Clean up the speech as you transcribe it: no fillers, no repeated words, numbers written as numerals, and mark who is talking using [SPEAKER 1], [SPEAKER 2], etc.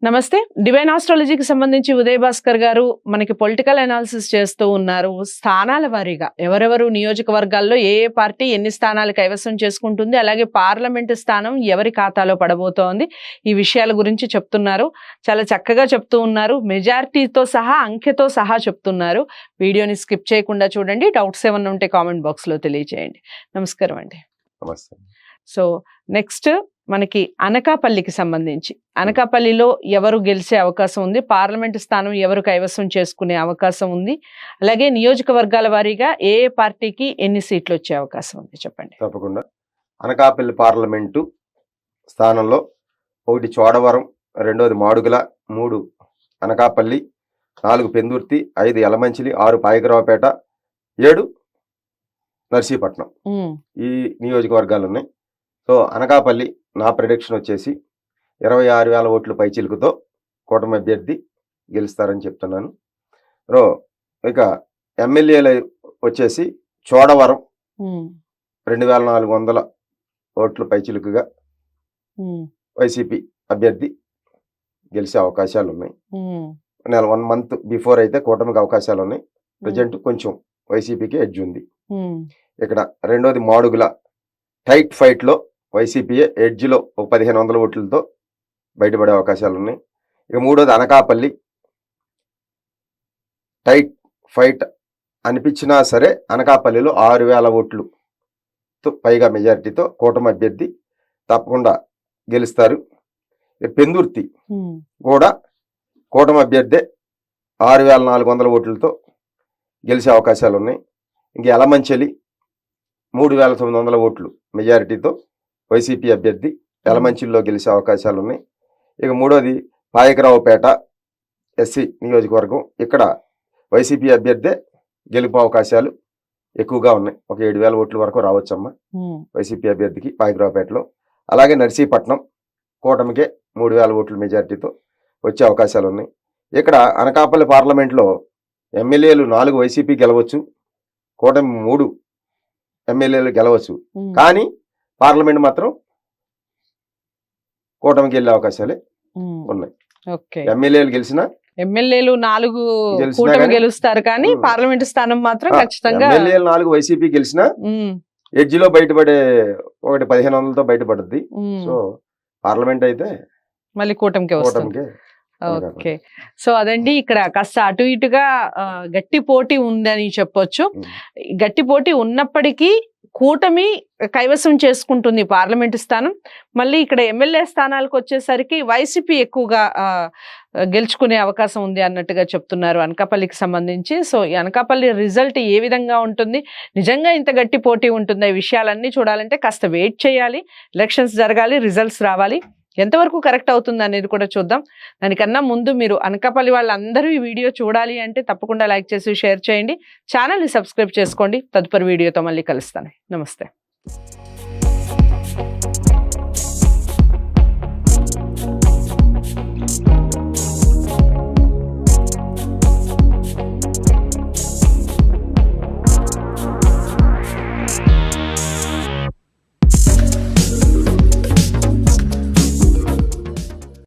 [SPEAKER 1] నమస్తే. డివైన్ ఆస్ట్రాలజీకి సంబంధించి ఉదయ్ భాస్కర్ గారు మనకి పొలిటికల్ అనాలిసిస్ చేస్తూ ఉన్నారు. స్థానాల వారీగా ఎవరెవరు నియోజకవర్గాల్లో ఏ ఏ పార్టీ ఎన్ని స్థానాలు కైవసం చేసుకుంటుంది, అలాగే పార్లమెంటు స్థానం ఎవరి ఖాతాలో పడబోతోంది, ఈ విషయాల గురించి చెప్తున్నారు. చాలా చక్కగా చెప్తూ ఉన్నారు. మెజారిటీతో సహా అంకెతో సహా చెప్తున్నారు. వీడియోని స్కిప్ చేయకుండా చూడండి. డౌట్స్ ఏమన్నా ఉంటే కామెంట్ బాక్స్లో తెలియజేయండి. నమస్కారం అండి.
[SPEAKER 2] నమస్తే.
[SPEAKER 1] సో నెక్స్ట్ మనకి అనకాపల్లికి సంబంధించి అనకాపల్లిలో ఎవరు గెలిచే అవకాశం ఉంది, పార్లమెంటు స్థానం ఎవరు కైవసం చేసుకునే అవకాశం ఉంది, అలాగే నియోజకవర్గాల వారీగా ఏ ఏ పార్టీకి ఎన్ని సీట్లు వచ్చే అవకాశం ఉంది చెప్పండి.
[SPEAKER 2] తప్పకుండా. అనకాపల్లి పార్లమెంటు స్థానంలో 1 చోడవరం, 2ది మాడుగుల, 3 అనకాపల్లి, 4 పెందుర్తి, 5 యలమంచిలి, 6 పాయకరావుపేట, 7 నర్సీపట్నం. ఈ నియోజకవర్గాలు ఉన్నాయి. సో అనకాపల్లి నా ప్రిడిక్షన్ వచ్చేసి 26,000 ఓట్లు పైచిలుకుతో కూటమి అభ్యర్థి గెలుస్తారని చెప్తున్నాను. ఇక ఎమ్మెల్యేలు వచ్చేసి చోడవరం 2,400 ఓట్లు పైచిలుకుగా వైసీపీ అభ్యర్థి గెలిచే అవకాశాలు ఉన్నాయి. 1 మంత్ బిఫోర్ అయితే కూటమికి అవకాశాలు ఉన్నాయి. ప్రజెంట్ కొంచెం వైసీపీకి ఎడ్జ్ ఉంది. ఇక్కడ 2ది మాడుగుల టైట్ ఫైట్లో వైసీపీఏ ఎడ్జ్లో 1,500 ఓట్లతో బయటపడే అవకాశాలు ఉన్నాయి. ఇక 3వది అనకాపల్లి టైట్ ఫైట్ అనిపించినా సరే అనకాపల్లిలో 6,000 ఓట్లుతో పైగా మెజారిటీతో కూటమి అభ్యర్థి తప్పకుండా గెలుస్తారు. పెందుర్తి కూడా కూటమి అభ్యర్థి 6,400 ఓట్లతో గెలిచే అవకాశాలు ఉన్నాయి. ఇంక యలమంచిలి 3,900 ఓట్లు మెజారిటీతో వైసీపీ అభ్యర్థి యలమంచిలిలో గెలిచే అవకాశాలు ఉన్నాయి. ఇక 3వది పాయకరావుపేట ఎస్సీ నియోజకవర్గం. ఇక్కడ వైసీపీ అభ్యర్థి గెలుపు అవకాశాలు ఎక్కువగా ఉన్నాయి. ఒక 7,000 ఓట్ల వరకు రావచ్చమ్మా వైసీపీ అభ్యర్థికి పాయకరావుపేటలో. అలాగే నర్సీపట్నం కూటమికే 3,000 ఓట్ల మెజారిటీతో వచ్చే అవకాశాలు ఉన్నాయి. ఇక్కడ అనకాపల్లి పార్లమెంట్లో ఎమ్మెల్యేలు 4 వైసీపీ గెలవచ్చు, కూటమి 3 ఎమ్మెల్యేలు గెలవచ్చు. కానీ పార్లమెంట్ మాత్రం కూటమికి వెళ్ళే అవకాశాలే ఉన్నాయి. ఎమ్మెల్యేలు గెలిచినా
[SPEAKER 1] ఎమ్మెల్యేలు 4 కూటమి గెలుస్తారు, కానీ పార్లమెంట్ స్థానం మాత్రం ఖచ్చితంగా
[SPEAKER 2] ఎమ్మెల్యేలు 4 వైసీపీ గెలిచినా ఎడ్జిలో బయటపడే 1,500తో బయటపడుద్ది. సో పార్లమెంట్ అయితే
[SPEAKER 1] మళ్ళీ కూటమికి వస్తుంది. ఓకే. సో అదండి, ఇక్కడ కాస్త అటు ఇటుగా గట్టి పోటీ ఉందని చెప్పొచ్చు. గట్టి పోటీ ఉన్నప్పటికీ కూటమి కైవసం చేసుకుంటుంది పార్లమెంటు స్థానం. మళ్ళీ ఇక్కడ ఎమ్మెల్యే స్థానాలకు వచ్చేసరికి వైసీపీ ఎక్కువగా గెలుచుకునే అవకాశం ఉంది అన్నట్టుగా చెప్తున్నారు అనకాపల్లికి సంబంధించి. సో ఈ అనకాపల్లి రిజల్ట్ ఏ విధంగా ఉంటుంది, నిజంగా ఇంత గట్టి పోటీ ఉంటుందా, ఈ విషయాలన్నీ చూడాలంటే కాస్త వెయిట్ చేయాలి. ఎలక్షన్స్ జరగాలి, రిజల్ట్స్ రావాలి. ఎంతవరకు కరెక్ట్ అవుతుంది అనేది కూడా చూద్దాం. దానికన్నా ముందు మీరు అనకాపల్లి వాళ్ళందరూ ఈ వీడియో చూడాలి అంటే తప్పకుండా లైక్ చేసి షేర్ చేయండి. ఛానల్ని సబ్స్క్రైబ్ చేసుకోండి. తదుపరి వీడియోతో మళ్ళీ కలుస్తాను. నమస్తే.